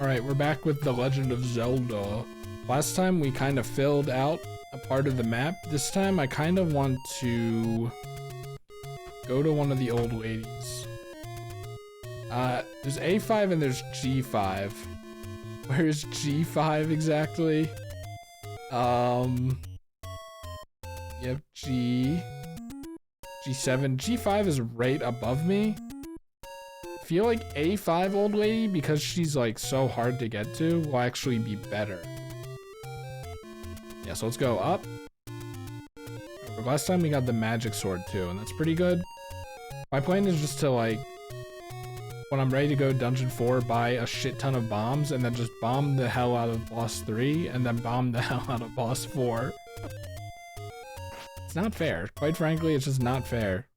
Alright, we're back with The Legend of Zelda. Last time we kind of filled out a part of the map. This time I kind of want to go to one of the old ladies. There's A5 and there's G5. Where is G5 exactly? Yep, G7. G5 is right above me. I feel like A5 old lady, because she's like so hard to get to, will actually be better. Yeah, so let's go up. Last time we got the magic sword too, and that's pretty good. My plan is just to like, when I'm ready to go dungeon 4, buy a shit ton of bombs and then just bomb the hell out of boss 3 and then bomb the hell out of boss 4. It's not fair. Quite frankly, it's just not fair.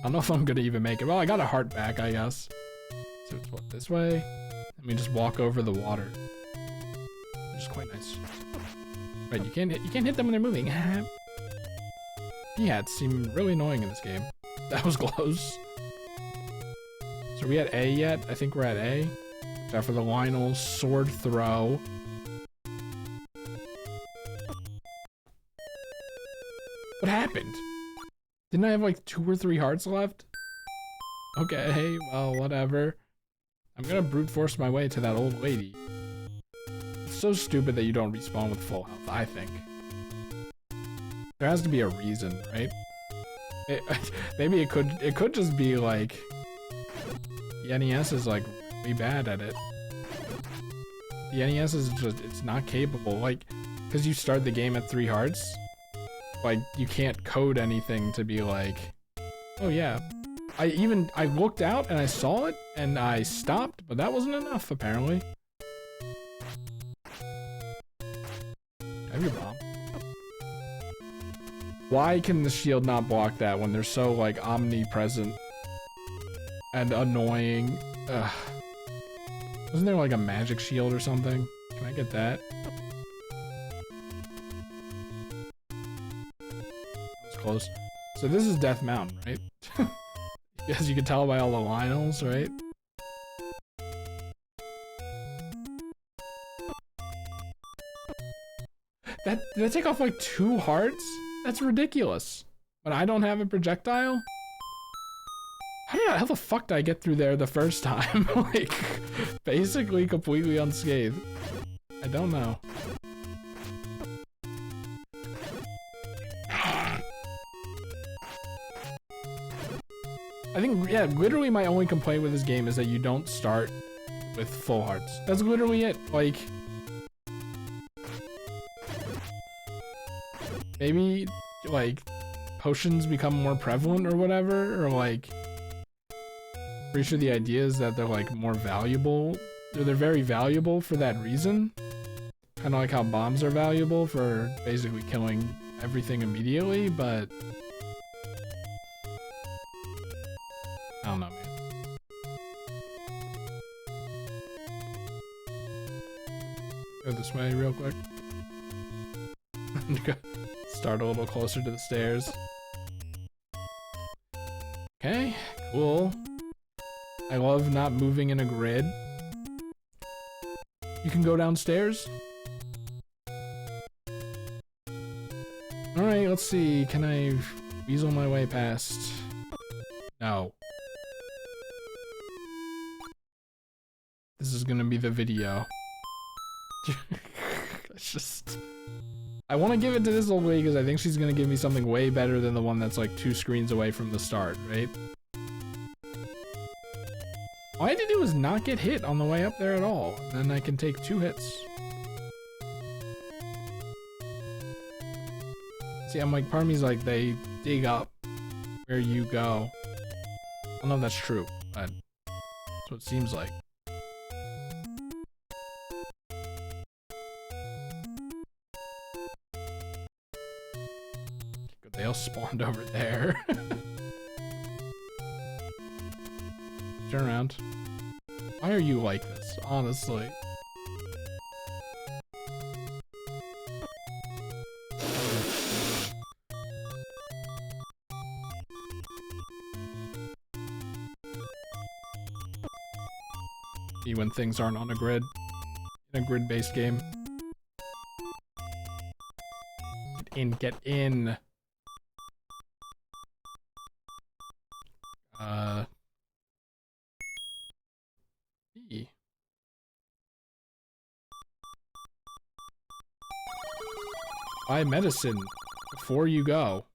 I don't know if I'm gonna even make it. Well, I got a heart back, I guess. So it's what, this way? Let me just walk over the water. Which is quite nice. Right, you can't hit them when they're moving. Yeah, it seemed really annoying in this game. That was close. So are we at A yet? I think we're at A. Except for the Lionel sword throw. What happened? Didn't I have like 2 or 3 hearts left? Okay, well, whatever. I'm gonna brute force my way to that old lady. It's so stupid that you don't respawn with full health, I think. There has to be a reason, right? Maybe it could just be like the NES is like really bad at it. The NES is just, it's not capable, like, because you start the game at 3 hearts. Like, you can't code anything to be like, oh yeah. I looked out and I saw it and I stopped, but that wasn't enough apparently. Have your bomb. Why can the shield not block that when they're so like omnipresent and annoying? Ugh. Wasn't there like a magic shield or something? Can I get that? Close. So this is Death Mountain, right? As you can tell by all the Lionels, right? Did I take off like 2 hearts? That's ridiculous. But I don't have a projectile? How the fuck did I get through there the first time? Like, basically completely unscathed. I don't know. I think, yeah, literally my only complaint with this game is that you don't start with full hearts. That's literally it. Like, maybe, like, potions become more prevalent or whatever, or like, pretty sure the idea is that they're like more valuable, or they're very valuable for that reason. Kind of like how bombs are valuable for basically killing everything immediately, but I don't know, man. Go this way real quick. Start a little closer to the stairs. Okay, cool. I love not moving in a grid. You can go downstairs? Alright, let's see. Can I weasel my way past? No. This is gonna be the video. It's just... I want to give it to this old lady because I think she's gonna give me something way better than the one that's like 2 screens away from the start, right? All I had to do was not get hit on the way up there at all. Then I can take 2 hits. See, I'm like, part of me's like, they dig up where you go. I don't know if that's true, but that's what it seems like. They all spawned over there. Turn around. Why are you like this, honestly? Me when things aren't on a grid. In a grid-based game. Get in. E. Buy medicine before you go.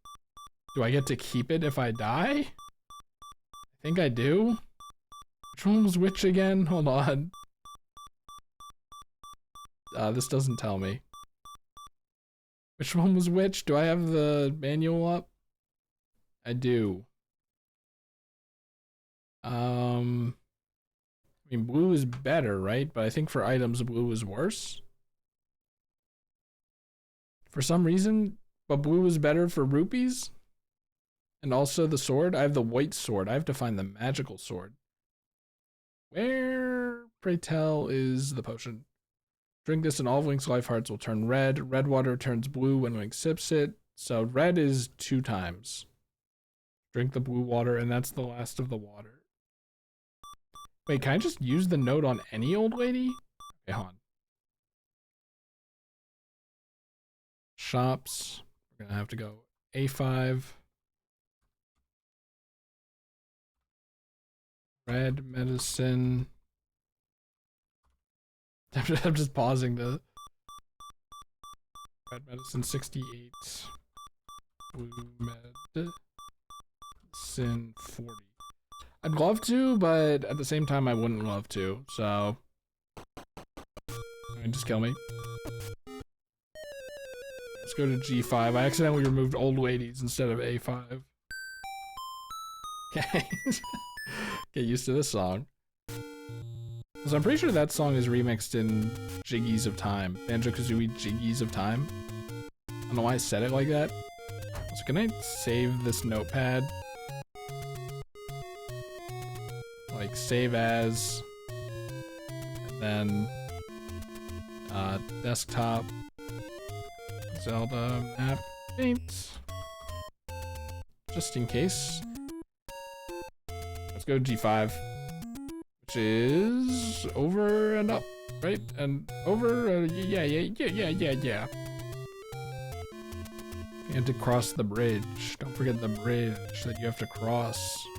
Do I get to keep it if I die? I think I do. Which one was which again? Hold on. This doesn't tell me. Which one was which? Do I have the manual up? I do. I mean, blue is better, right? But I think for items, blue is worse. For some reason, but blue is better for rupees. And also the sword. I have the white sword. I have to find the magical sword. Where, pray tell, is the potion? Drink this and all of Link's life hearts will turn red. Red water turns blue when Link sips it. So red is 2 times. Drink the blue water, and that's the last of the water. Wait, can I just use the note on any old lady? Okay, hold on. Shops. We're gonna have to go A5. Red medicine. I'm just pausing to. Red medicine 68. Blue medicine 40. I'd love to, but at the same time I wouldn't love to, so. Just kill me. Let's go to G5. I accidentally removed old ladies instead of A5. Okay. Get used to this song. Because I'm pretty sure that song is remixed in Jiggies of Time. Banjo-Kazooie Jiggies of Time. I don't know why I said it like that. So can I save this notepad? Like, save as... And then... desktop... Zelda map paint. Just in case. Let's go G5. Which is over and up, right? And over, yeah. You have to cross the bridge. Don't forget the bridge that you have to cross. You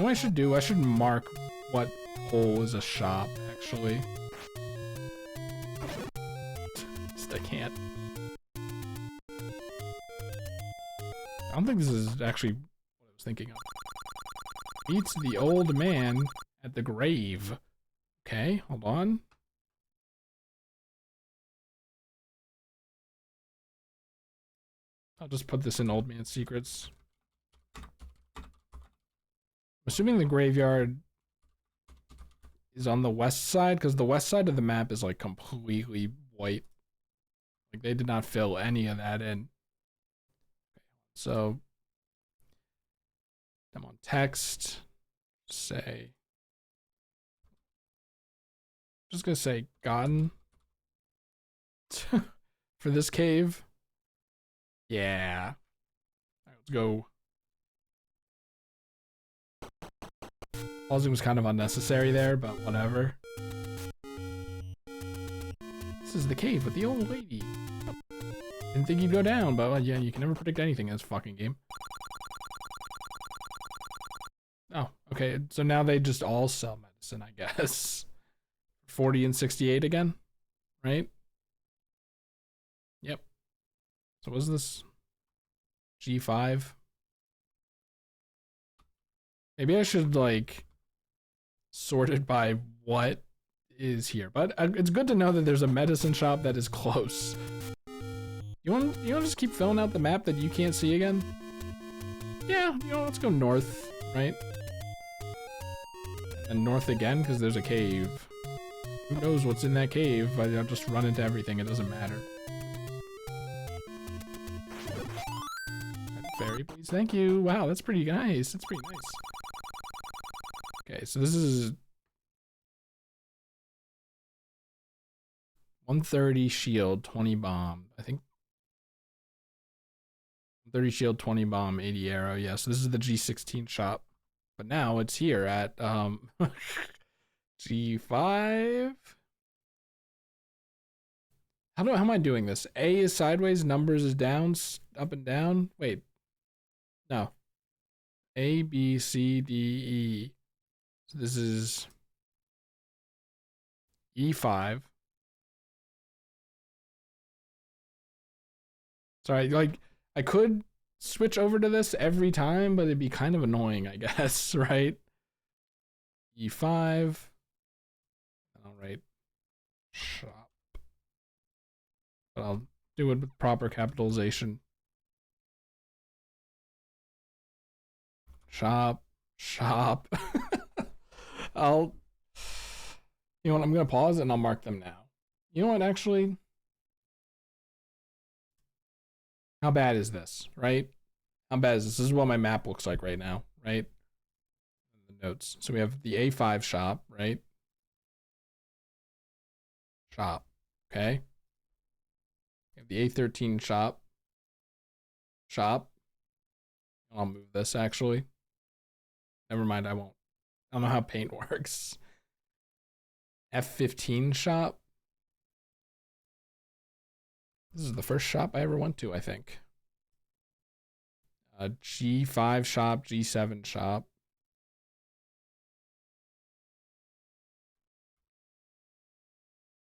know what I should do? I should mark what hole is a shop, actually. Just I can't. I don't think this is actually what I was thinking of. Meets the old man at the grave. Okay, hold on. I'll just put this in Old Man Secrets. I'm assuming the graveyard is on the west side, because the west side of the map is like completely white. Like they did not fill any of that in. So I'm on text. Say. Just gonna say gotten for this cave. Yeah. All right, let's go. Pausing was kind of unnecessary there, but whatever. This is the cave with the old lady. Didn't think you'd go down, but yeah, you can never predict anything in this fucking game. Oh, okay. So now they just all sell medicine, I guess. 40 and 68 again, right? Yep. So what is this? G5? Maybe I should, like, sort it by what is here. But it's good to know that there's a medicine shop that is close. You want to just keep filling out the map that you can't see again? Yeah, let's go north, right? And north again, because there's a cave. Who knows what's in that cave? I'll just run into everything, it doesn't matter. Fairy, please, thank you. Wow, that's pretty nice. That's pretty nice. Okay, so this is 130 shield, 20 bomb. I think 30 shield, 20 bomb, 80 arrow. Yeah, so this is the G16 shop. But now it's here at G5. How am I doing this? A is sideways, numbers is down, up and down. Wait, no. A, B, C, D, E. So this is E5. Sorry, like I could switch over to this every time, but it'd be kind of annoying, I guess, right? E5. All right. Shop. But I'll do it with proper capitalization. Shop. Shop. I'll. You know what? I'm going to pause and I'll mark them now. You know what, actually? How bad is this, right? How bad is this? This is what my map looks like right now, right? The notes. So we have the A5 shop, right? Shop. Okay. We have the A13 shop. Shop. I'll move this actually. Never mind, I won't. I don't know how paint works. F15 shop. This is the first shop I ever went to, I think. G5 shop, G7 shop.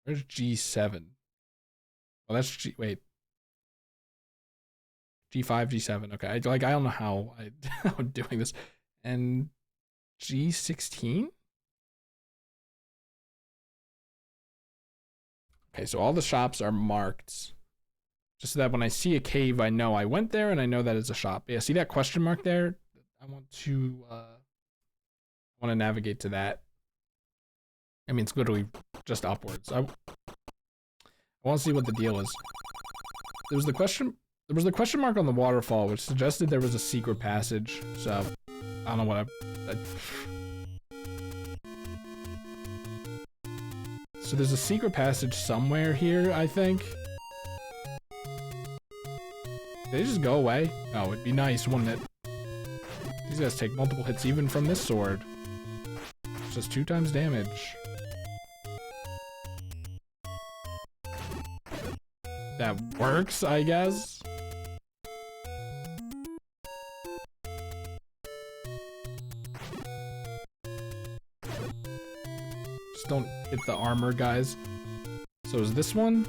Where's G7? Oh, that's G. Wait. G5, G7. Okay, I don't know how I'm doing this. And G16. Okay, so all the shops are marked, just so that when I see a cave, I know I went there and I know that it's a shop. Yeah, see that question mark there? I want to navigate to that. I mean, it's literally just upwards. I want to see what the deal is. There was the question mark on the waterfall, which suggested there was a secret passage. So I don't know what So there's a secret passage somewhere here, I think. Did they just go away? Oh, it'd be nice, wouldn't it? These guys take multiple hits even from this sword. It's just 2 times damage. That works, I guess. Just don't hit the armor, guys. So is this one?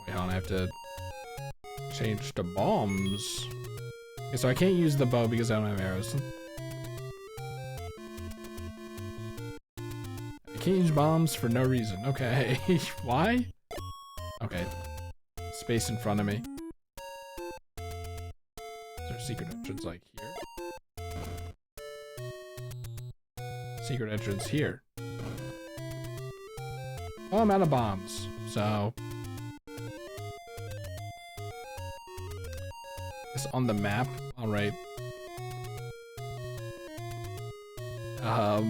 Wait, hold on, I have to change to bombs. Okay, so I can't use the bow because I don't have arrows. I can't use bombs for no reason. Okay, why? Okay, space in front of me. Is there a secret entrance like here? Secret entrance here. Oh, I'm out of bombs, so it's on the map. All right. I'll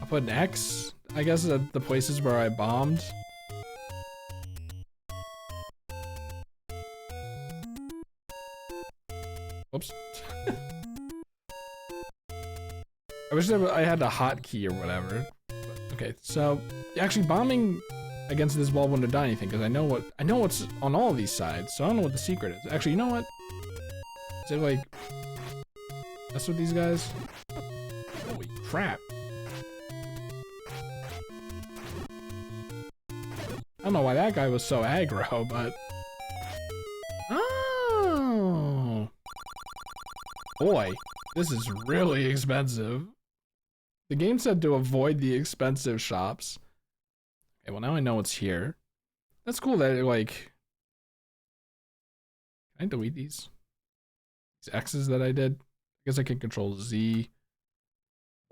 put an X, I guess, at the places where I bombed. Whoops. I wish I had a hotkey or whatever. But, okay, so actually bombing against this wall wouldn't have done anything because I know what's on all of these sides, so I don't know what the secret is. Actually, you know what? Is it like mess with these guys? Holy crap! I don't know why that guy was so aggro, but oh boy, this is really expensive. The game said to avoid the expensive shops. Okay, well now I know it's here. That's cool that it, like... Can I delete these? These X's that I did? I guess I can control Z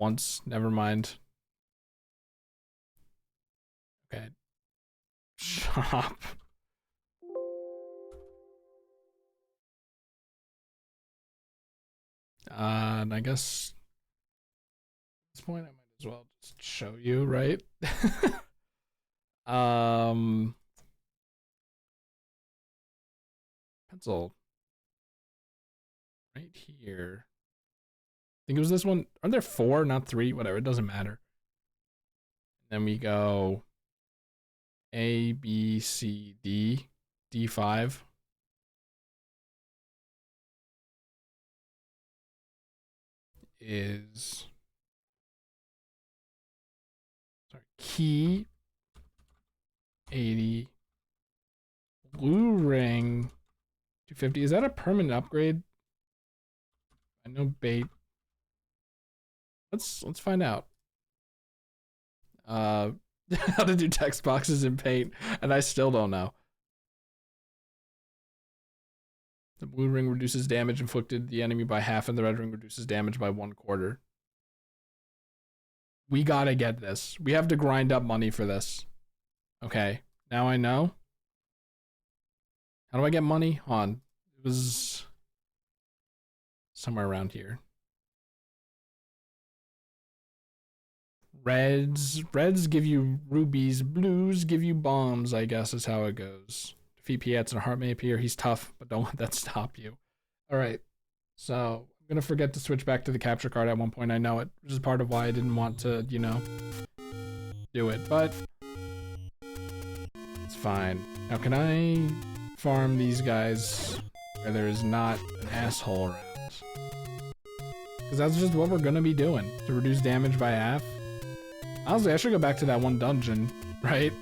once. Never mind. Okay. Shop. And I guess at this point I might as well just show you, right? Pencil right here. think it was this one. Aren't there 4, not 3? Whatever, it doesn't matter. Then we go A, B, C, D, D5. Is key 80 blue ring 250. Is that a permanent upgrade? I know bait. Let's find out. How to do text boxes in paint, and I still don't know. The blue ring reduces damage inflicted the enemy by half, and the red ring reduces damage by 1/4. We gotta get this. We have to grind up money for this. Okay, now I know. How do I get money? Hold on. It was somewhere around here. Reds give you rubies, blues give you bombs, I guess is how it goes. Defeat Pietz and a heart may appear. He's tough, but don't let that stop you. Alright, so I'm gonna forget to switch back to the capture card at one point, I know it, which is part of why I didn't want to, you know, do it, but it's fine. Now can I farm these guys where there is not an asshole around? Because that's just what we're gonna be doing, to reduce damage by half. Honestly, I should go back to that one dungeon, right?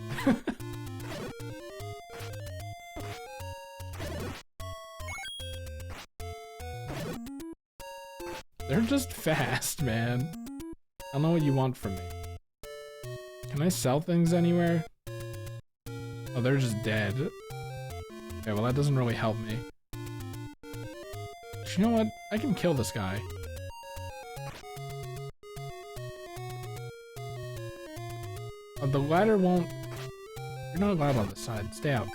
They're just fast, man. I don't know what you want from me. Can I sell things anywhere? Oh, they're just dead. Okay, well that doesn't really help me. But you know what? I can kill this guy. Oh, the ladder won't... You're not allowed on this side. Stay out.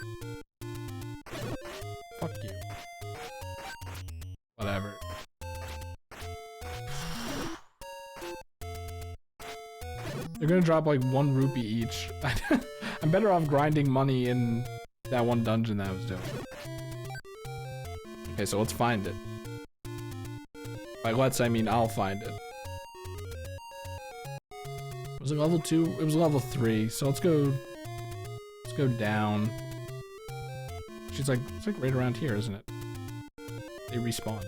Fuck you. Whatever. They're gonna drop like 1 rupee each. I'm better off grinding money in that one dungeon that I was doing. Okay, so let's find it. By let's, I mean I'll find it. Was it level 2? It was level 3, so let's go down. She's like, it's like right around here, isn't it? They respawn.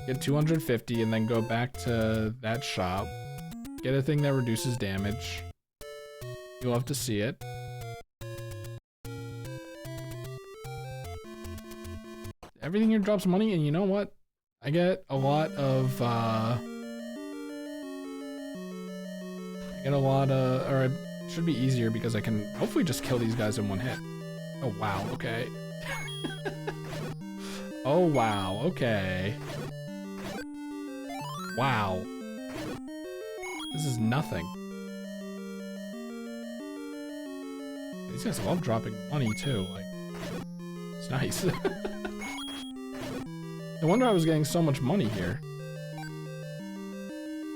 Get 250 and then go back to that shop. Get a thing that reduces damage. You'll have to see it. Everything here drops money, and you know what? I get a lot of, or it should be easier because I can hopefully just kill these guys in one hit. Oh wow, okay. Oh wow, okay. Wow. This is nothing. These guys love dropping money too, like, it's nice. No wonder I was getting so much money here.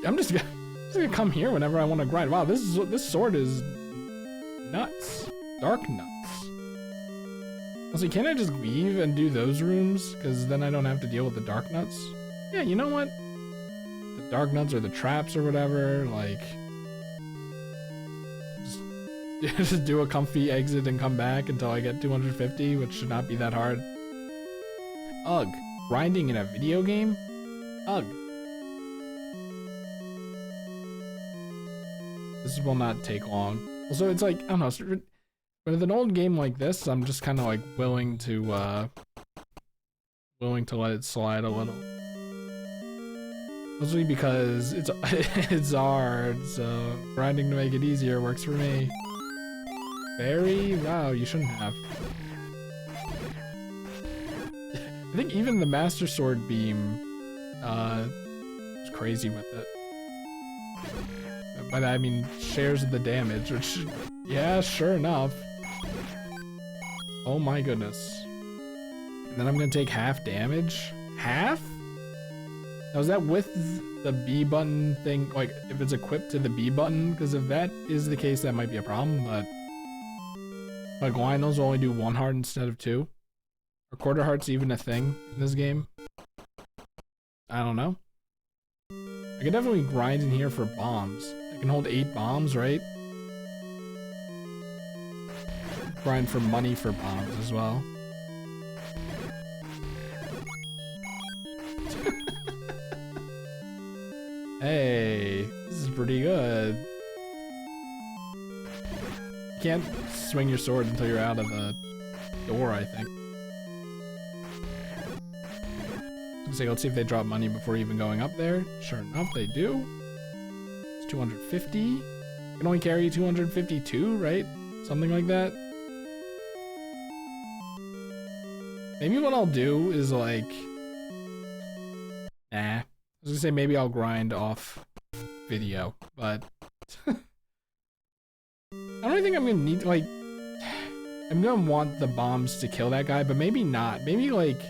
I'm just gonna come here whenever I want to grind. Wow, this sword is nuts. Dark nuts. Also, can't I just leave and do those rooms? Because then I don't have to deal with the dark nuts. Yeah, you know what? The dark nuts or the traps or whatever, like... Just do a comfy exit and come back until I get 250, which should not be that hard. Ugh. Grinding in a video game? Ugh. This will not take long. Also, it's like, I don't know, but with an old game like this, I'm just kind of like willing to let it slide a little. Mostly because it's hard, so grinding to make it easier works for me. Very? Wow, you shouldn't have. I think even the Master Sword Beam is crazy with it. But I mean, shares the damage, which, yeah, sure enough. Oh my goodness. And then I'm gonna take half damage? Half? Now is that with the B button thing, like if it's equipped to the B button? Because if that is the case, that might be a problem, but... Like, Lionel's only do 1 heart instead of 2? Are quarter hearts even a thing in this game? I don't know. I could definitely grind in here for bombs. I can hold 8 bombs, right? Grind for money for bombs as well. Hey, this is pretty good. You can't swing your sword until you're out of the door, I think. Let's see if they drop money before even going up there. Sure enough, they do. It's 250. You can only carry 252, right? Something like that. Maybe what I'll do is like... Nah. I was gonna say maybe I'll grind off video, but... I don't really think I'm gonna need, like... I'm gonna want the bombs to kill that guy, but maybe not. Maybe like...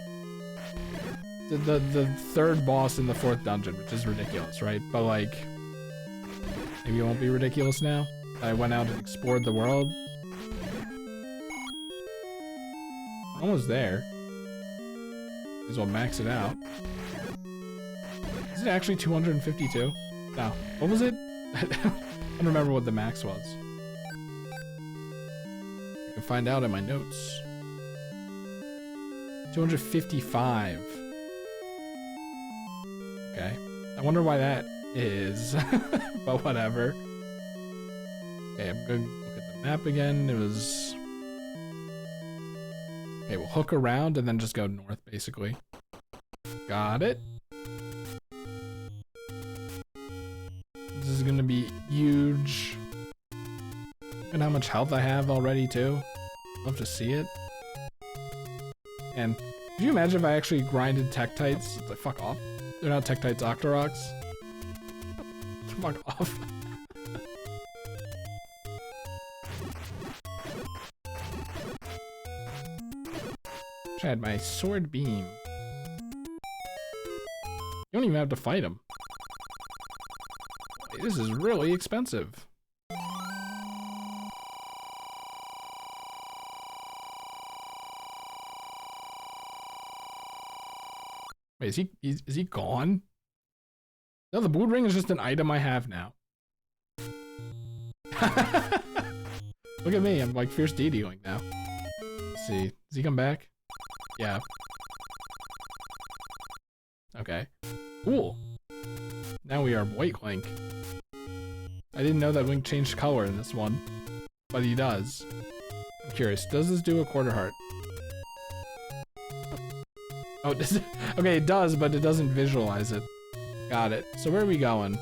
The third boss in the 4th dungeon, which is ridiculous, right? But like, maybe it won't be ridiculous now. I went out and explored the world. Almost there. Might as well max it out. Is it actually 252? No. What was it? I don't remember what the max was. I can find out in my notes. 255. Okay. I wonder why that is, but whatever. Okay, I'm gonna look at the map again. It was... Okay, we'll hook around and then just go north, basically. Got it. This is gonna be huge. And how much health I have already, too. Love to see it. And could you imagine if I actually grinded Tektites? It's like, fuck off. They're not Tektites, Octoroks. Fuck off. I had my sword beam. You don't even have to fight him. This is really expensive. Wait, is he gone? No, the blue ring is just an item I have now. Look at me, I'm like fierce DDing now. Let's see, does he come back? Yeah. Okay. Cool. Now we are White Link. I didn't know that Link changed color in this one, but he does. I'm curious, does this do a quarter heart? Oh, does it? Okay, it does, but it doesn't visualize it. Got it. So where are we going?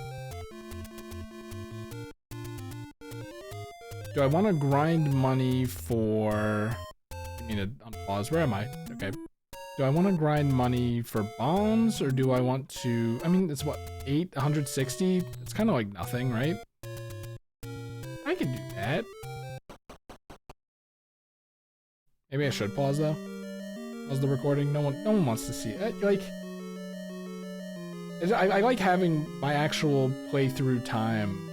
Do I want to grind money for... I mean, unpause. Where am I? Okay. Do I want to grind money for bombs, or do I want to... I mean, it's what, 860? It's kind of like nothing, right? I can do that. Maybe I should pause, though. Pause the recording. No one wants to see it. Like... I like having my actual playthrough time.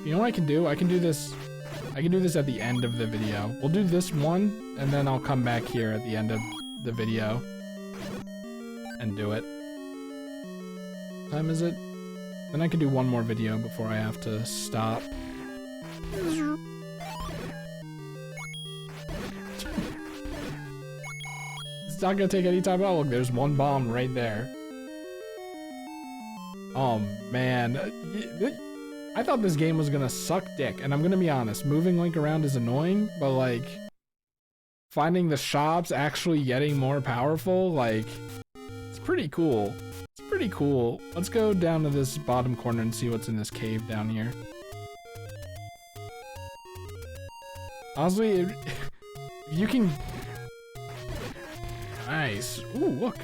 You know what I can do? I can do this at the end of the video. We'll do this one, and then I'll come back here at the end of the video and do it. What time is it? Then I can do one more video before I have to stop. It's not gonna take any time. Oh, look, there's one bomb right there. Oh, man. I thought this game was gonna suck dick, and I'm gonna be honest, moving Link around is annoying, but like, finding the shops, actually getting more powerful, like, it's pretty cool. It's pretty cool. Let's go down to this bottom corner and see what's in this cave down here. Honestly, if you can... Nice. Ooh, look.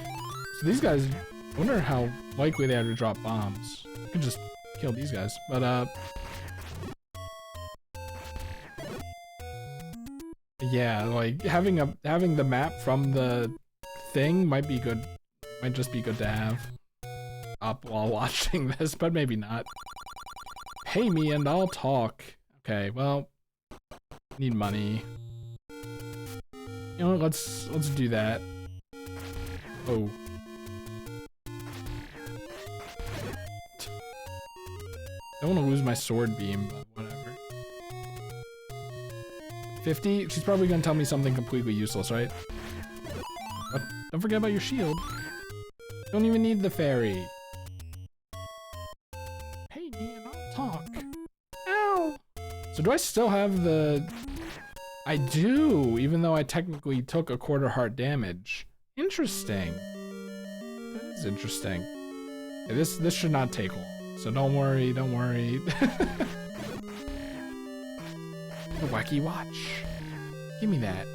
So these guys, I wonder how likely they are to drop bombs. I could just kill these guys, but yeah, like having the map from the thing might be good. Might just be good to have up while watching this, but maybe not. Pay me and I'll talk. Okay, well, need money. You know what, let's do that. Oh. I don't want to lose my sword beam, but whatever. 50? She's probably gonna tell me something completely useless, right? But don't forget about your shield. Don't even need the fairy. Pay me and I'll talk. Ow! So do I still have the... I do, even though I technically took a quarter heart damage. Interesting. That is interesting. Okay, this should not take long, so don't worry, don't worry. The wacky watch. Give me that.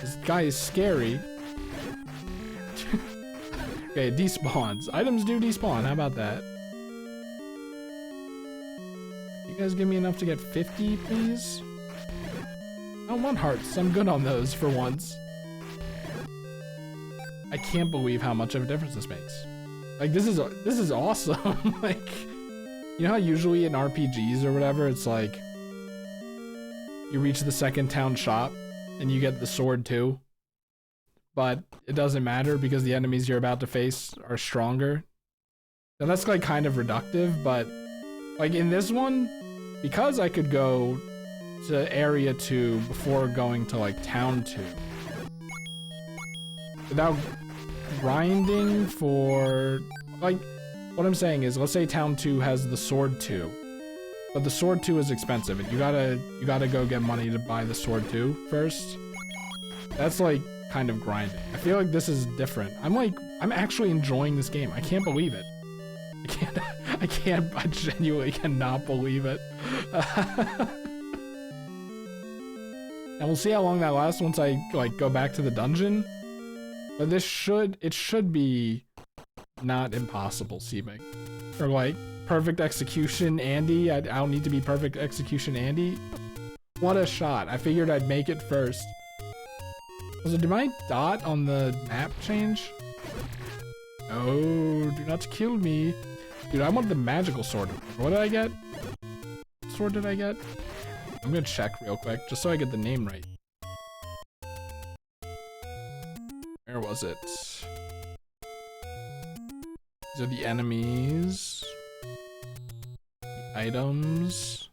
This guy is scary. Okay, despawns. Items do despawn, how about that? You guys give me enough to get 50, please? I don't want hearts, I'm good on those for once. I can't believe how much of a difference this makes. Like, this is awesome. Like, you know how usually in RPGs or whatever, it's like, you reach the second town shop, and you get the sword too. But it doesn't matter because the enemies you're about to face are stronger. Now that's like kind of reductive, but like in this one, because I could go to area 2 before going to like town 2. Without grinding for, like, what I'm saying is, let's say town 2 has the sword 2, but the sword 2 is expensive, and you gotta go get money to buy the sword 2 first. That's like kind of grinding. I feel like this is different. I'm actually enjoying this game. I can't believe it. I genuinely cannot believe it. And we'll see how long that lasts once I like go back to the dungeon. But it should be not impossible seeming. Or like perfect execution Andy. I don't need to be perfect execution Andy. What a shot. I figured I'd make it first. So did my dot on the map change? No, do not kill me. Dude, I want the magical sword. What did I get? What sword did I get? I'm gonna check real quick, just so I get the name right. Where was it? These are the enemies. The items.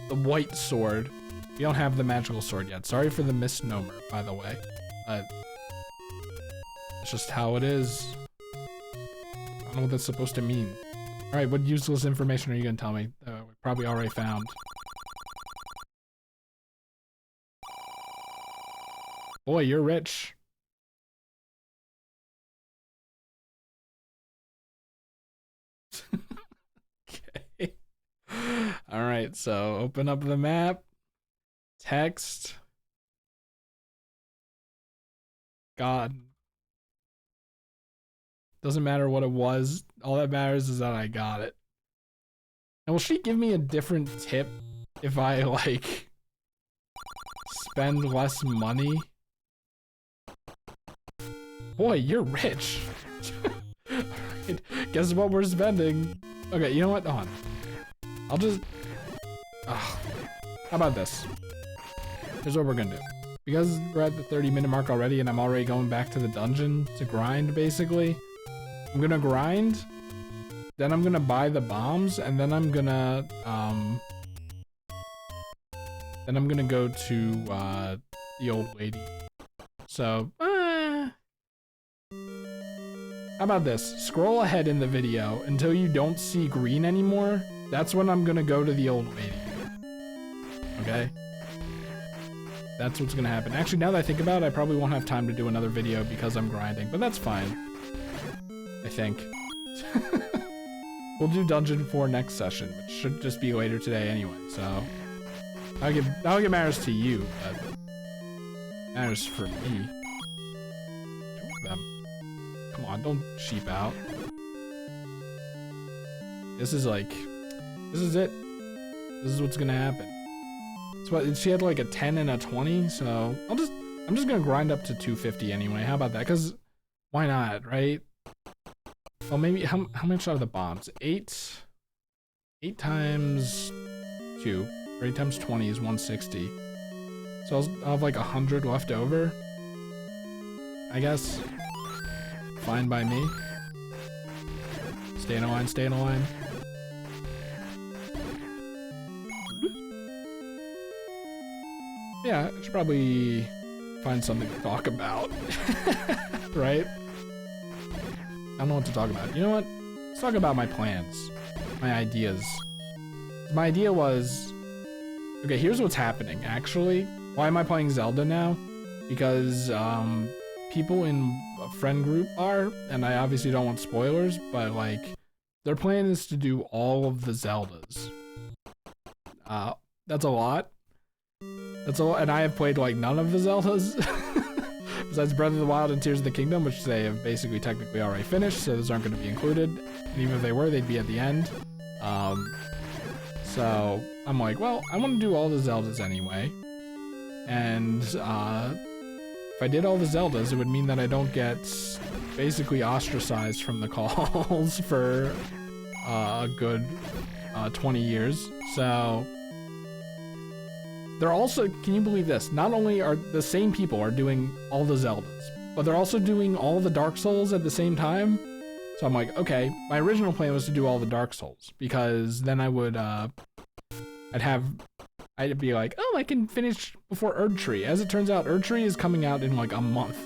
The white sword. We don't have the magical sword yet. Sorry for the misnomer, by the way. It's just how it is. I don't know what that's supposed to mean. Alright, what useless information are you gonna tell me? We probably already found. Boy, you're rich. Okay. Alright, so open up the map. Text. God. Doesn't matter what it was. All that matters is that I got it. And will she give me a different tip if I, like, spend less money? Boy, you're rich. Right. Guess what we're spending? Okay, you know what? Hold on. I'll just... How about this? Here's what we're gonna do. Because we're at the 30-minute mark already and I'm already going back to the dungeon to grind, basically, I'm gonna grind, then I'm gonna buy the bombs, and then I'm gonna go to, the old lady. So, how about this? Scroll ahead in the video until you don't see green anymore. That's when I'm gonna go to the old lady. Okay? That's what's gonna happen. Actually, now that I think about it, I probably won't have time to do another video because I'm grinding, but that's fine. I think. We'll do Dungeon 4 next session, which should just be later today anyway, so... That'll get matters to you, but... matters for me. Two of them. Come on, don't cheap out. This is like... this is it. This is what's gonna happen. That's what, she had like a 10 and a 20, so... I'm just gonna grind up to 250 anyway, how about that? Because... why not, right? Well, maybe, how much are the bombs? 8 times 2, or 8 times 20 is 160. So I'll have like 100 left over, I guess. Fine by me. Stay in a line, stay in a line. Yeah, I should probably find something to talk about, right? I don't know what to talk about. You know what? Let's talk about my plans, my ideas. My idea was, okay, here's what's happening, actually. Why am I playing Zelda now? Because people in a friend group are, and I obviously don't want spoilers, but like, their plan is to do all of the Zeldas. That's a lot. That's a lot, and I have played like none of the Zeldas. Besides Breath of the Wild and Tears of the Kingdom, which they have basically technically already finished, so those aren't going to be included. And even if they were, they'd be at the end. So I'm like, well, I want to do all the Zeldas anyway. And if I did all the Zeldas, it would mean that I don't get basically ostracized from the calls for a good 20 years. So they're also, can you believe this? Not only are the same people are doing all the Zeldas, but they're also doing all the Dark Souls at the same time. So I'm like, okay, my original plan was to do all the Dark Souls, because then I would, I'd be like, oh, I can finish before Erdtree. As it turns out, Erdtree is coming out in like a month.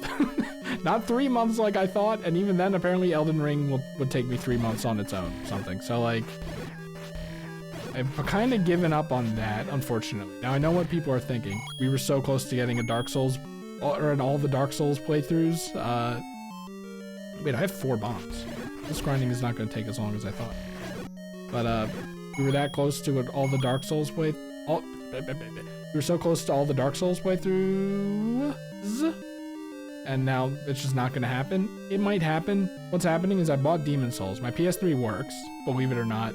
Not 3 months like I thought, and even then apparently Elden Ring would take me 3 months on its own or something. So like, I've kind of given up on that, unfortunately. Now I know what people are thinking. We were so close to getting a Dark Souls, or in all the Dark Souls playthroughs. Wait, I have 4 bombs. This grinding is not going to take as long as I thought. But we were that close to all the Dark Souls we were so close to all the Dark Souls playthroughs, and now it's just not going to happen. It might happen. What's happening is I bought Demon Souls. My PS3 works, believe it or not.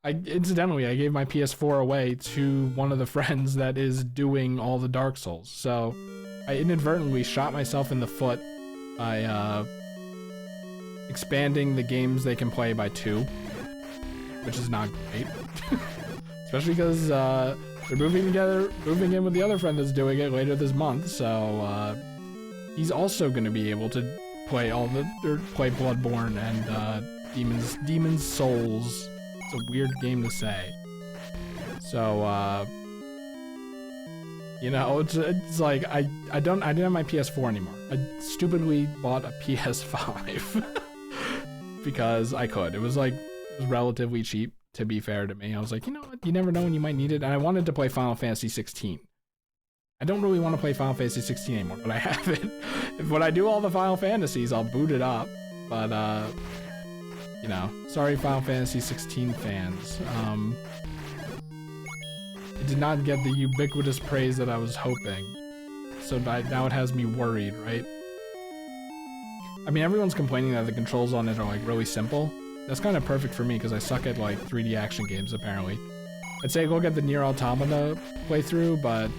Incidentally, I gave my PS4 away to one of the friends that is doing all the Dark Souls. So I inadvertently shot myself in the foot by expanding the games they can play by 2, which is not great. Especially because they're moving in with the other friend that's doing it later this month. So he's also going to be able to play play Bloodborne and Demon's Souls. It's a weird game to say. So, you know, it's like, I didn't have my PS4 anymore. I stupidly bought a PS5 because I could. It was relatively cheap, to be fair to me. I was like, you know what? You never know when you might need it. And I wanted to play Final Fantasy 16. I don't really want to play Final Fantasy 16 anymore, but I have it. When I do all the Final Fantasies, I'll boot it up. But, you know, sorry Final Fantasy 16 fans. It did not get the ubiquitous praise that I was hoping. So now it has me worried, right? I mean, everyone's complaining that the controls on it are like really simple. That's kind of perfect for me because I suck at like 3D action games apparently. I'd say go get the Nier Automata playthrough, but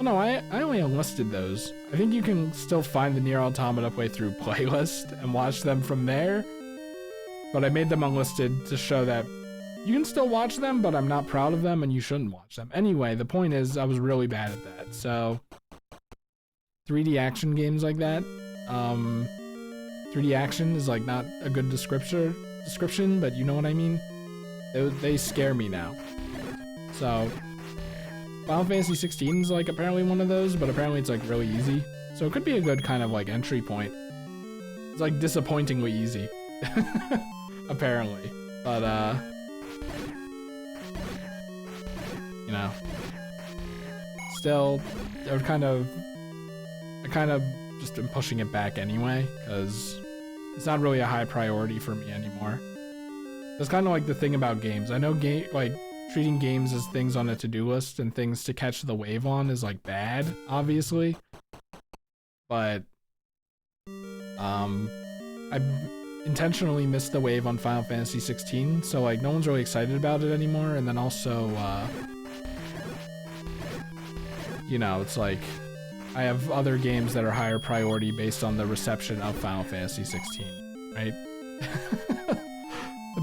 no, I only enlisted those. I think you can still find the Nier Automata playthrough playlist and watch them from there. But I made them unlisted to show that you can still watch them, but I'm not proud of them and you shouldn't watch them. Anyway, the point is I was really bad at that. So 3D action games like that, 3D action is like not a good description, but you know what I mean? They scare me now. So Final Fantasy 16 is like apparently one of those, but apparently it's like really easy. So it could be a good kind of like entry point. It's like disappointingly easy. Apparently. But you know, still I kind of just am pushing it back anyway, because it's not really a high priority for me anymore. That's kind of like the thing about games. I know treating games as things on a to-do list and things to catch the wave on is like bad, obviously. But I intentionally missed the wave on Final Fantasy 16, so like no one's really excited about it anymore. And then also, you know, it's like I have other games that are higher priority based on the reception of Final Fantasy 16, right?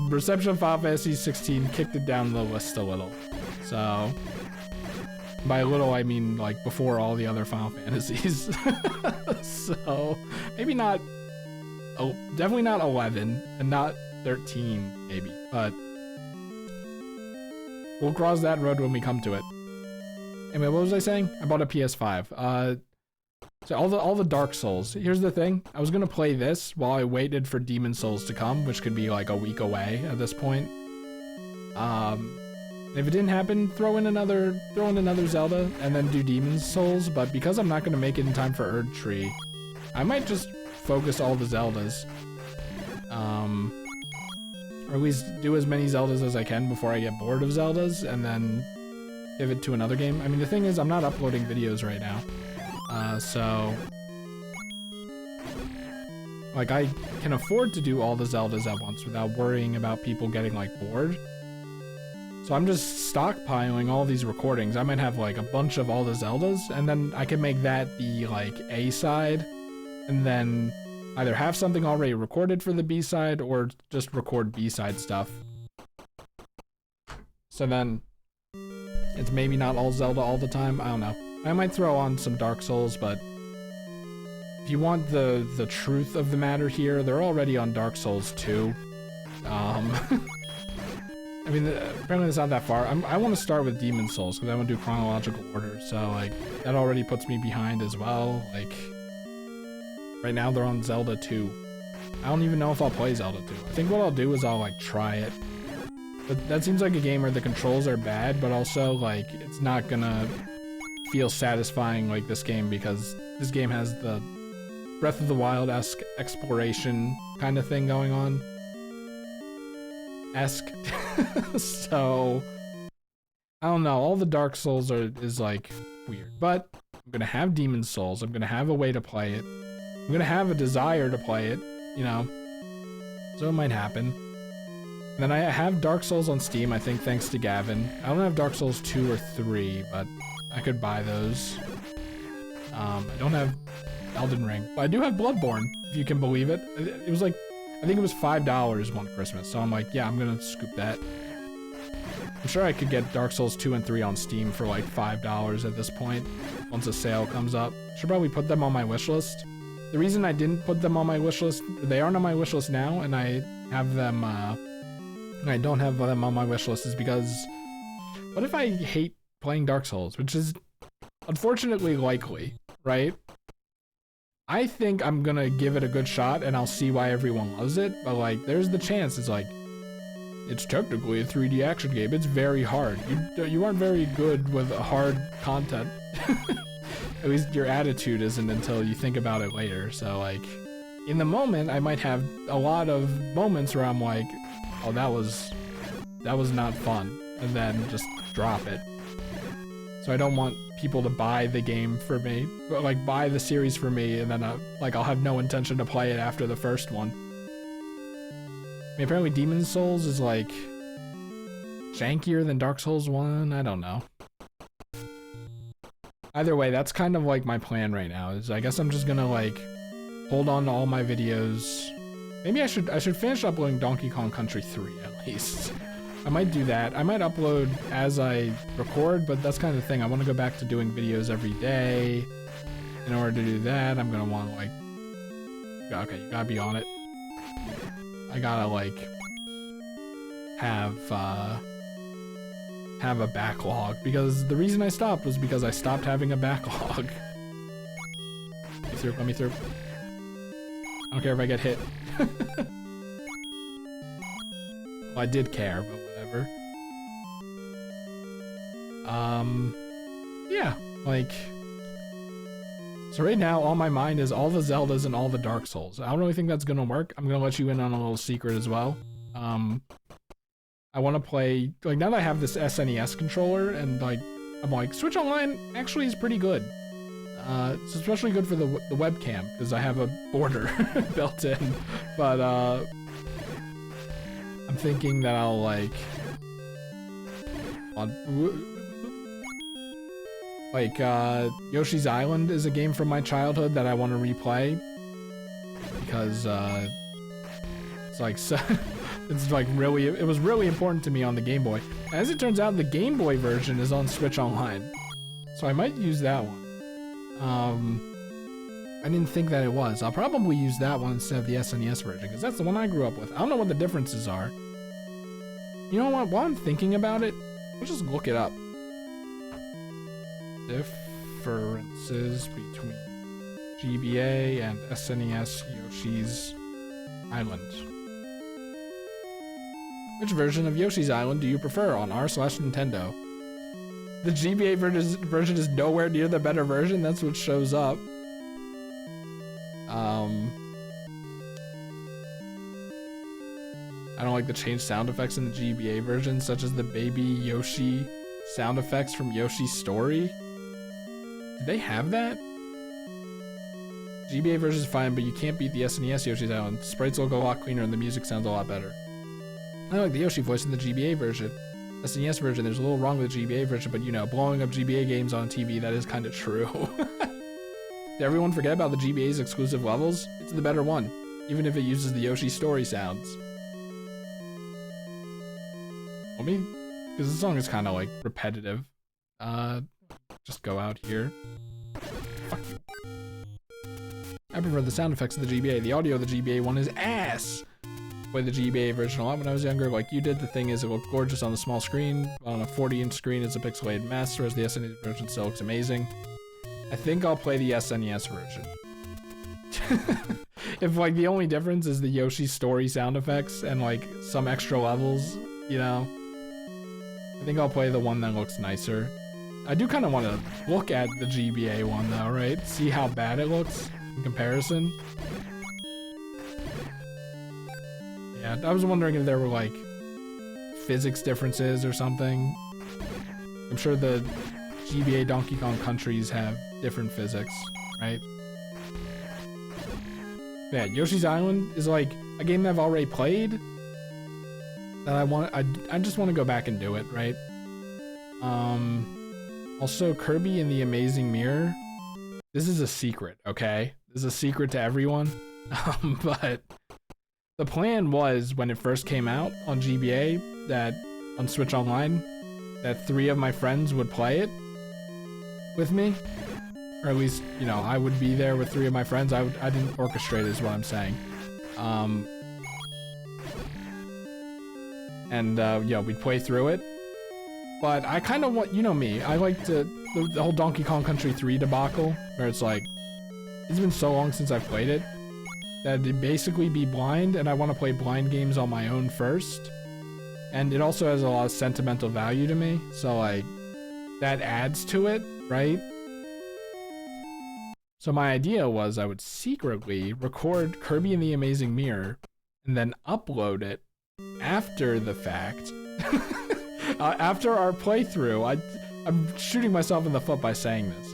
The reception of Final Fantasy 16 kicked it down the list a little. So, By little, I mean like before all the other Final Fantasies. So maybe not, oh, definitely not 11 and not 13 maybe, but we'll cross that road when we come to it. Anyway, what was I saying? I bought a PS5. So all the Dark Souls. Here's the thing. I was gonna play this while I waited for Demon Souls to come, which could be like a week away at this point. If it didn't happen, throw in another Zelda and then do Demon Souls. But because I'm not gonna make it in time for Erd Tree, I might just focus all the Zeldas. Or at least do as many Zeldas as I can before I get bored of Zeldas, and then pivot to another game. I mean, the thing is, I'm not uploading videos right now. So like I can afford to do all the Zeldas at once without worrying about people getting like bored. So I'm just stockpiling all these recordings. I might have like a bunch of all the Zeldas, and then I can make that the like A side, and then either have something already recorded for the B side or just record B side stuff. So then it's maybe not all Zelda all the time. I don't know. I might throw on some Dark Souls, but if you want the truth of the matter here, they're already on Dark Souls 2. I mean, apparently it's not that far. I want to start with Demon Souls because I want to do chronological order. So like that already puts me behind as well. Like right now they're on Zelda 2. I don't even know if I'll play Zelda 2. I think what I'll do is I'll like try it. But that seems like a game where the controls are bad, but also like it's not gonna feel satisfying like this game, because this game has the Breath of the Wild-esque exploration kind of thing going on. So I don't know, all the Dark Souls is like weird, but I'm gonna have Demon Souls. I'm gonna have a way to play it. I'm gonna have a desire to play it, you know, so it might happen. And then I have Dark Souls on Steam, I think, thanks to Gavin. I don't have Dark Souls 2 or 3, but I could buy those. I don't have Elden Ring, but I do have Bloodborne, if you can believe it. It was like, I think it was $5 one Christmas, so I'm like, yeah, I'm gonna scoop that. I'm sure I could get Dark Souls 2 and 3 on Steam for like $5 at this point, once a sale comes up. Should probably put them on my wish list. The reason I didn't put them on my wish list, they aren't on my wish list now, and I have them, I don't have them on my wish list, is because what if I hate playing Dark Souls, which is unfortunately likely, right? I think I'm gonna give it a good shot and I'll see why everyone loves it, but like there's the chance it's like, it's technically a 3D action game, it's very hard. You aren't very good with hard content. At least your attitude isn't until you think about it later. So like, in the moment I might have a lot of moments where I'm like, oh, that was not fun, and then just drop it. So I don't want people to buy the game for me, but like buy the series for me, and then I'll have no intention to play it after the first one. I mean, apparently Demon Souls is like jankier than Dark Souls 1. I don't know. Either way, that's kind of like my plan right now. Is I guess I'm just gonna like hold on to all my videos. Maybe I should finish uploading Donkey Kong Country 3 at least. I might do that. I might upload as I record, but that's kind of the thing. I want to go back to doing videos every day. In order to do that, I'm gonna want to like, okay, you gotta be on it. I gotta like have a backlog, because the reason I stopped was because I stopped having a backlog. Let me through. I don't care if I get hit. Well, I did care, but whatever. Yeah, like, so right now all my mind is all the Zeldas and all the Dark Souls. I don't really think that's gonna work. I'm gonna let you in on a little secret as well. I want to play, like, now that I have this SNES controller, and like, I'm like, Switch Online actually is pretty good. It's especially good for the webcam, because I have a border built in, but I'm thinking that I'll like, Yoshi's Island is a game from my childhood that I want to replay, because it's like, so it's like really, it was really important to me on the Game Boy. As it turns out, the Game Boy version is on Switch Online. So I might use that one. I didn't think that it was. I'll probably use that one instead of the SNES version, because that's the one I grew up with. I don't know what the differences are. You know what? While I'm thinking about it, we'll just look it up. Differences between GBA and SNES Yoshi's Island. Which version of Yoshi's Island do you prefer on r/Nintendo? The GBA version is nowhere near the better version. That's what shows up. I don't like the changed sound effects in the GBA version, such as the baby Yoshi sound effects from Yoshi's Story. Did they have that? GBA version is fine, but you can't beat the SNES Yoshi's Island. Sprites look a lot cleaner and the music sounds a lot better. I like the Yoshi voice in the GBA version. SNES version, there's a little wrong with the GBA version, but you know, blowing up GBA games on TV, that is kind of true. Did everyone forget about the GBA's exclusive levels? It's the better one, even if it uses the Yoshi Story sounds. Let me, because the song is kind of like repetitive. Just go out here. Fuck you. I prefer the sound effects of the GBA. The audio of the GBA one is ass. Play the GBA version a lot when I was younger, like you did. The thing is, it looked gorgeous on the small screen. On a 40-inch screen, it's a pixelated mess, whereas the SNES version still looks amazing. I think I'll play the SNES version. If like the only difference is the Yoshi Story sound effects and like some extra levels, you know, I think I'll play the one that looks nicer. I do kind of want to look at the GBA one though, right? See how bad it looks in comparison. Yeah, I was wondering if there were like physics differences or something. I'm sure the GBA Donkey Kong countries have different physics, right? Yeah, Yoshi's Island is like a game that I've already played. That I just want to go back and do it, right? Also Kirby and the Amazing Mirror. This is a secret, okay? This is a secret to everyone. But the plan was, when it first came out on GBA, that on Switch Online, that 3 of my friends would play it with me. Or at least, you know, I would be there with 3 of my friends. I didn't orchestrate is what I'm saying. Yeah, we'd play through it. But I kind of want, you know me, I like the whole Donkey Kong Country 3 debacle, where it's like, it's been so long since I've played it, that it'd basically be blind, and I want to play blind games on my own first. And it also has a lot of sentimental value to me, so like, that adds to it, right? So my idea was I would secretly record Kirby and the Amazing Mirror, and then upload it after the fact. After our playthrough. I'm shooting myself in the foot by saying this.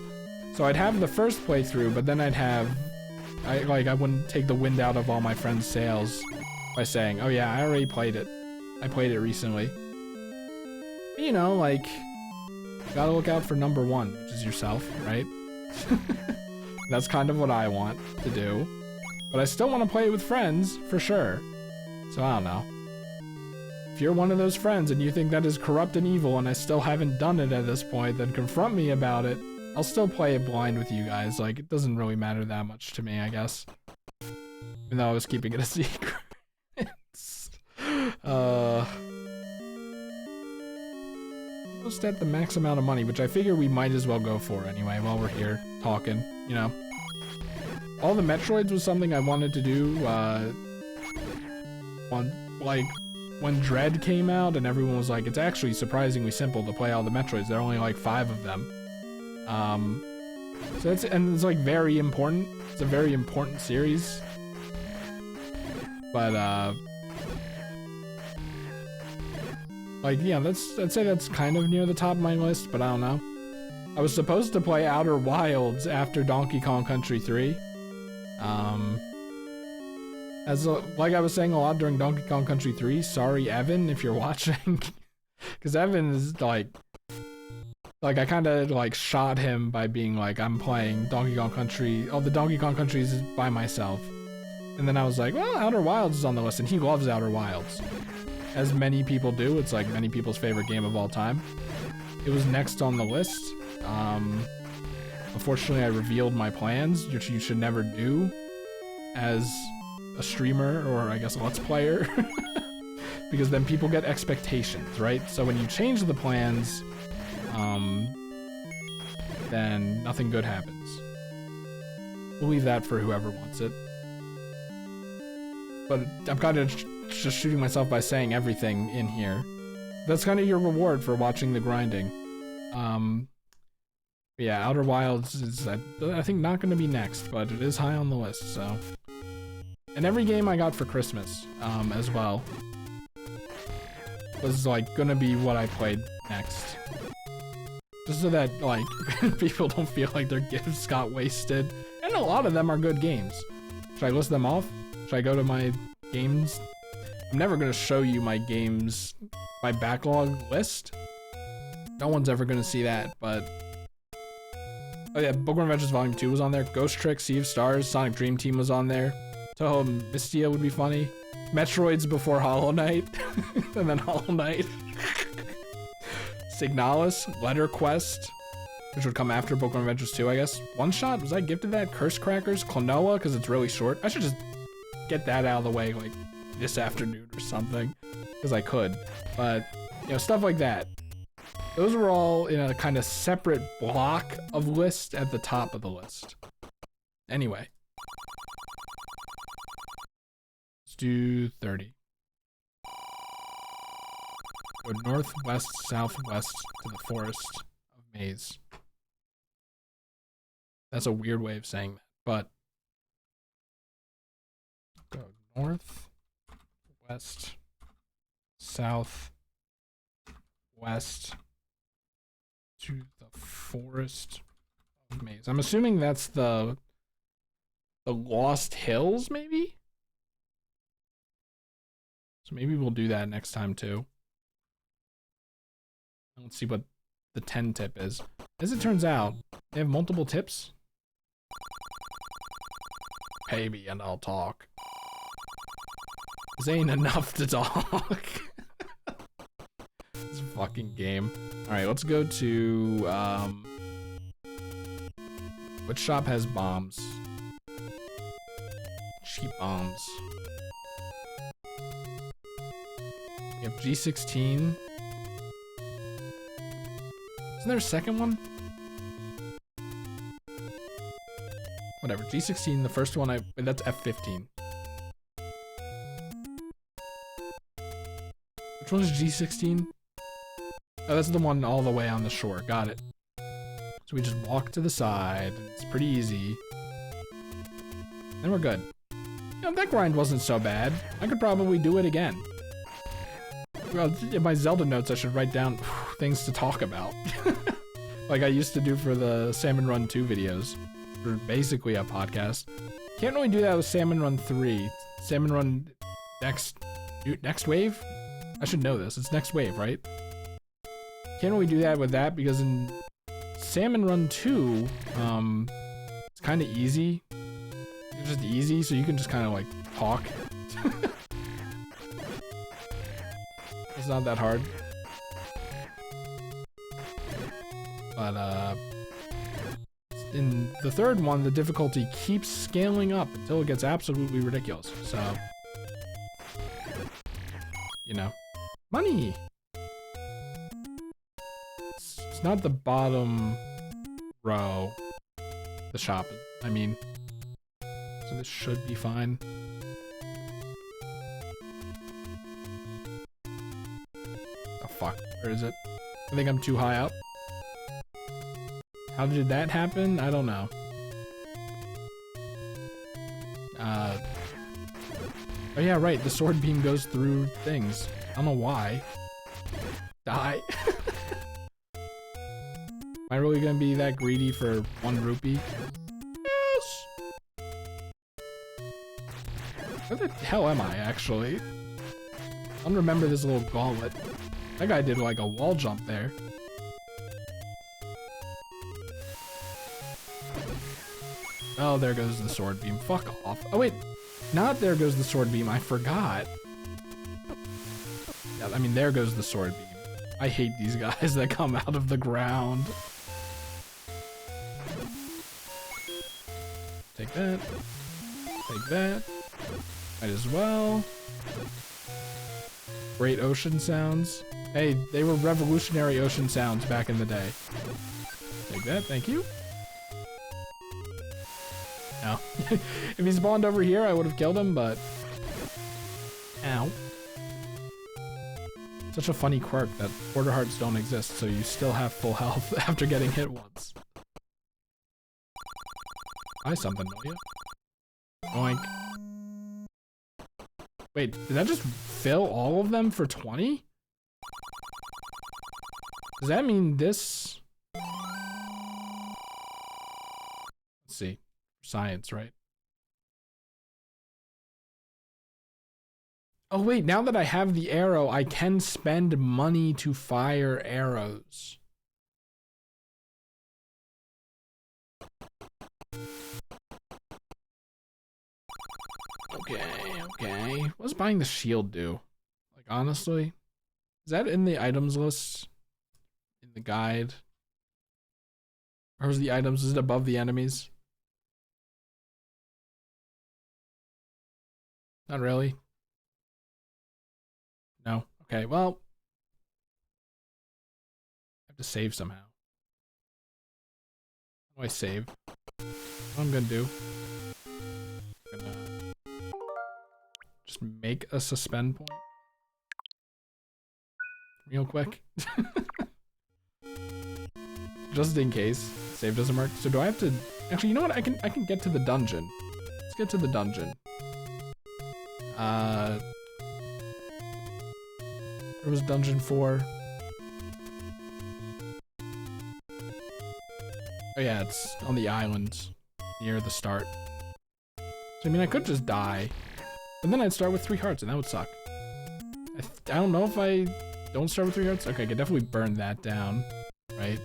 So I'd have the first playthrough, but then I wouldn't take the wind out of all my friends' sails by saying, oh yeah, I already played it. I played it recently. But, you know, like, gotta look out for number 1, which is yourself, right? That's kind of what I want to do. But I still want to play it with friends, for sure. So I don't know. If you're one of those friends and you think that is corrupt and evil and I still haven't done it at this point, then confront me about it. I'll still play it blind with you guys. Like, it doesn't really matter that much to me, I guess. Even though I was keeping it a secret. Almost at the max amount of money, which I figure we might as well go for anyway while we're here talking, you know. All the Metroids was something I wanted to do, when Dread came out, and everyone was like, it's actually surprisingly simple to play all the Metroids. There are only like 5 of them. So it's like very important. It's a very important series. But like, yeah, I'd say that's kind of near the top of my list, but I don't know. I was supposed to play Outer Wilds after Donkey Kong Country 3. Like I was saying a lot during Donkey Kong Country 3, sorry Evan if you're watching, because Evan is like I kind of like shot him by being like, I'm playing Donkey Kong Country, all the Donkey Kong Countries by myself, and then I was like, well, Outer Wilds is on the list, and he loves Outer Wilds, as many people do. It's like many people's favorite game of all time. It was next on the list, Unfortunately, I revealed my plans, which you should never do as a streamer, or I guess a Let's Player, because then people get expectations, right? So when you change the plans, then nothing good happens. We'll leave that for whoever wants it. But I'm kind of just shooting myself by saying everything in here. That's kind of your reward for watching the grinding. Yeah, Outer Wilds is, I think, not going to be next, but it is high on the list, so. And every game I got for Christmas, as well, was, like, gonna be what I played next. Just so that, like, people don't feel like their gifts got wasted. And a lot of them are good games. Should I list them off? Should I go to my games? I'm never gonna show you my games, my backlog list. No one's ever gonna see that, but... Oh yeah, Pokémon Adventures Volume 2 was on there. Ghost Trick, Sea of Stars, Sonic Dream Team was on there. Toho Mystia would be funny. Metroids before Hollow Knight. And then Hollow Knight. Signalis, Letter Quest, which would come after Pokémon Adventures 2, I guess. One Shot, was I gifted that? Curse Crackers, Klonoa, because it's really short. I should just get that out of the way, like, this afternoon or something. Because I could. But, you know, stuff like that. Those were all in a kind of separate block of list at the top of the list. Anyway. Let's do 30. Go northwest, southwest to the forest of Maze. That's a weird way of saying that, but go north, west, south, west to the forest of Maze. I'm assuming that's the Lost Hills, maybe? So maybe we'll do that next time too. Let's see what the 10 tip is. As it turns out, they have multiple tips. Pay me and I'll talk. This ain't enough to talk. This fucking game. Alright, let's go to, which shop has bombs? Cheap bombs. We have G16. Isn't there a second one? Whatever, G16, the first one that's F15. Which one is G16? Oh, that's the one all the way on the shore, got it. So we just walk to the side, it's pretty easy. Then we're good. You know, that grind wasn't so bad. I could probably do it again. Well, in my Zelda notes, I should write down things to talk about. Like I used to do for the Salmon Run 2 videos. For basically a podcast. Can't really do that with Salmon Run 3. Salmon Run next wave? I should know this. It's next wave, right? Can't really do that with that because in Salmon Run 2, it's kind of easy. It's just easy, so you can just kind of like talk. It's not that hard. But, in the third one, the difficulty keeps scaling up until it gets absolutely ridiculous. So, you know, money! It's not the bottom row, the shop, I mean. So this should be fine. Oh fuck, where is it? I think I'm too high up. How did that happen? I don't know. Oh yeah, right, the sword beam goes through things. I don't know why. Die. Am I really gonna be that greedy for 1 rupee? Yes! Where the hell am I, actually? I don't remember this little gauntlet. That guy did like a wall jump there. Oh, there goes the sword beam. Fuck off. Oh, wait. Not there goes the sword beam. I forgot. Yeah, I mean, there goes the sword beam. I hate these guys that come out of the ground. There goes the sword beam. Fuck off. Oh, wait. Not there goes the sword beam. I forgot. Yeah, I mean, there goes the sword beam. I mean, there goes the sword beam. I forgot. Yeah, I mean, there goes the sword beam. I hate these guys that come out of the ground. Take that. Take that. Might as well. Great ocean sounds. Hey, they were revolutionary ocean sounds back in the day. Take that, thank you. No. If he spawned over here, I would have killed him, but... Ow. Such a funny quirk that quarter hearts don't exist, so you still have full health after getting hit once. Buy something, will you? Oink. Wait, did that just fill all of them for 20? Does that mean this... Let's see. Science, right? Oh wait, now that I have the arrow, I can spend money to fire arrows. Okay. What does buying the shield do? Like, honestly? Is that in the items list? In the guide? Or is the items, is it above the enemies? Not really. No. Okay, well. I have to save somehow. How do I save? What I'm gonna do. I'm gonna just make a suspend point. Real quick. Just in case. Save doesn't work. So do I have to actually, you know what? I can get to the dungeon. Let's get to the dungeon. Where was dungeon 4? Oh yeah, it's on the island near the start. So I mean, I could just die, but then I'd start with 3 hearts and that would suck. I don't know if I don't start with 3 hearts. Okay, I could definitely burn that down, right?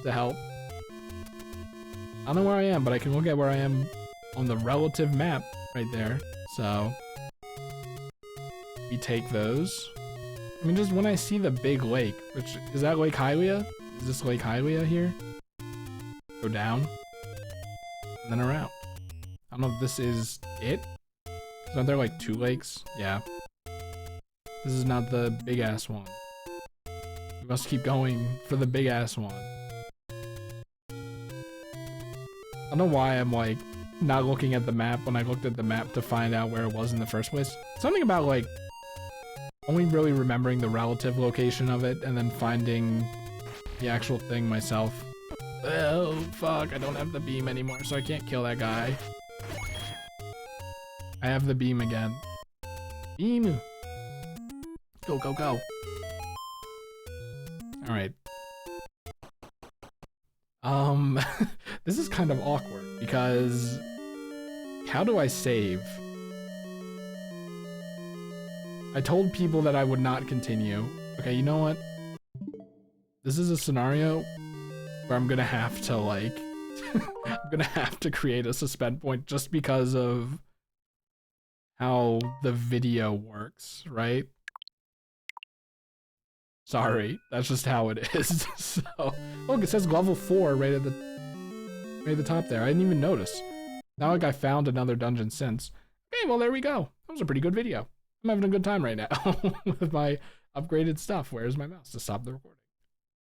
To help. I don't know where I am, but I can look at where I am on the relative map right there. So we take those. I mean, just when I see the big lake, which is that Lake Hylia? Is this Lake Hylia here? Go down and then around. I don't know if this is it. Aren't there like 2 lakes? Yeah. This is not the big ass one. We must keep going for the big ass one. I don't know why I'm like not looking at the map when I looked at the map to find out where it was in the first place. Something about like only really remembering the relative location of it and then finding the actual thing myself. Oh fuck, I don't have the beam anymore, so I can't kill that guy. I have the beam again. Beam! Go, go, go. Alright. This is kind of awkward because how do I save? I told people that I would not continue. Okay, you know what? This is a scenario where I'm gonna have to like I'm gonna have to create a suspend point just because of how the video works, right? Sorry, that's just how it is. So, look, it says level 4 right at the top there. I didn't even notice. Not like I found another dungeon since. Okay, well there we go. That was a pretty good video. I'm having a good time right now with my upgraded stuff. Where's my mouse to stop the recording?